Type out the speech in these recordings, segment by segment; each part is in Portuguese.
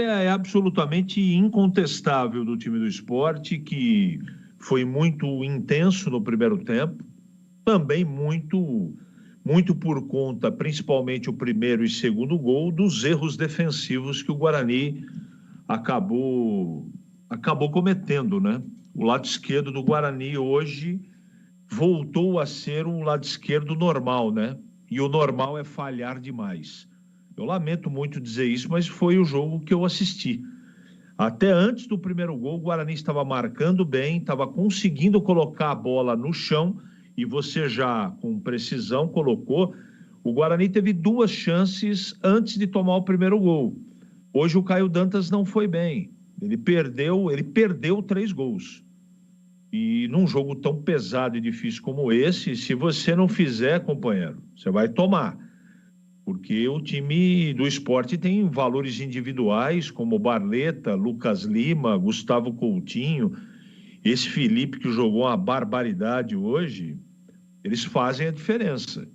É absolutamente incontestável do time do Sport, que foi muito intenso no primeiro tempo, também muito por conta, principalmente o primeiro e segundo gol, dos erros defensivos que o Guarani acabou cometendo, né? O lado esquerdo do Guarani hoje voltou a ser um lado esquerdo normal, né? E o normal é falhar demais. Eu lamento muito dizer isso, mas foi o jogo que eu assisti. Até antes do primeiro gol, o Guarani estava marcando bem, estava conseguindo colocar a bola no chão, e você já, com precisão, colocou. O Guarani teve duas chances antes de tomar o primeiro gol. Hoje o Caio Dantas não foi bem. Ele perdeu 3 gols. E num jogo tão pesado e difícil como esse, se você não fizer, companheiro, você vai tomar. Porque o time do Sport tem valores individuais, como Barleta, Lucas Lima, Gustavo Coutinho, esse Felipe que jogou uma barbaridade hoje, eles fazem a diferença.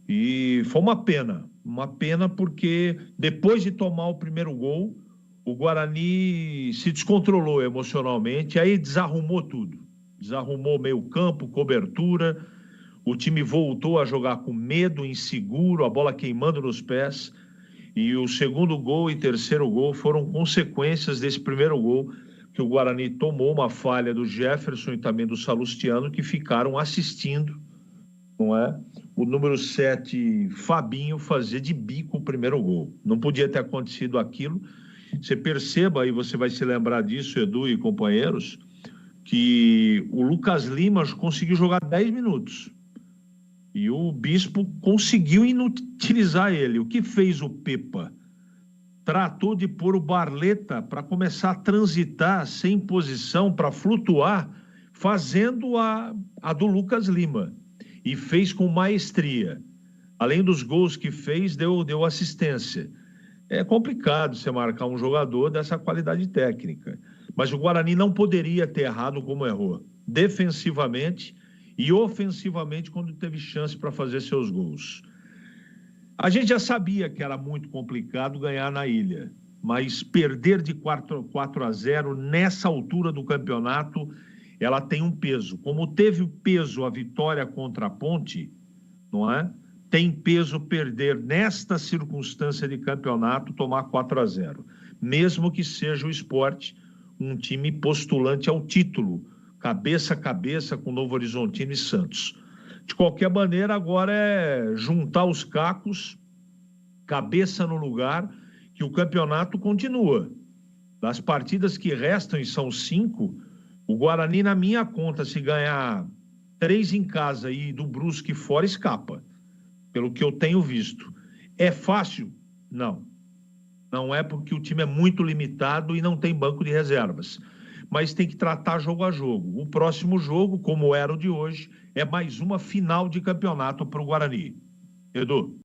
E foi uma pena porque depois de tomar o primeiro gol, o Guarani se descontrolou emocionalmente, aí desarrumou tudo. Desarrumou meio campo, cobertura, o time voltou a jogar com medo, inseguro, a bola queimando nos pés. E o segundo gol e terceiro gol foram consequências desse primeiro gol, que o Guarani tomou uma falha do Jefferson e também do Salustiano, que ficaram assistindo, não é? O número 7, Fabinho, fazer de bico o primeiro gol. Não podia ter acontecido aquilo. Você perceba, e você vai se lembrar disso, Edu e companheiros, que o Lucas Lima conseguiu jogar 10 minutos. E o Bispo conseguiu inutilizar ele. O que fez o Pepa? Tratou de pôr o Barleta para começar a transitar sem posição, para flutuar, fazendo a do Lucas Lima. E fez com maestria. Além dos gols que fez, deu assistência. É complicado você marcar um jogador dessa qualidade técnica. Mas o Guarani não poderia ter errado como errou. Defensivamente e ofensivamente quando teve chance para fazer seus gols. A gente já sabia que era muito complicado ganhar na Ilha, mas perder de 4-0 nessa altura do campeonato, ela tem um peso. Como teve peso a vitória contra a Ponte, não é? Tem peso perder nesta circunstância de campeonato, tomar 4-0. Mesmo que seja o Sport um time postulante ao título, cabeça a cabeça com Novo Horizontino e Santos. De qualquer maneira, agora é juntar os cacos, cabeça no lugar, que o campeonato continua. Das partidas que restam, e são 5, o Guarani, na minha conta, se ganhar 3 em casa e do Brusque fora, escapa. Pelo que eu tenho visto. É fácil? Não. Não é, porque o time é muito limitado e não tem banco de reservas. Mas tem que tratar jogo a jogo. O próximo jogo, como era o de hoje, é mais uma final de campeonato para o Guarani. Edu.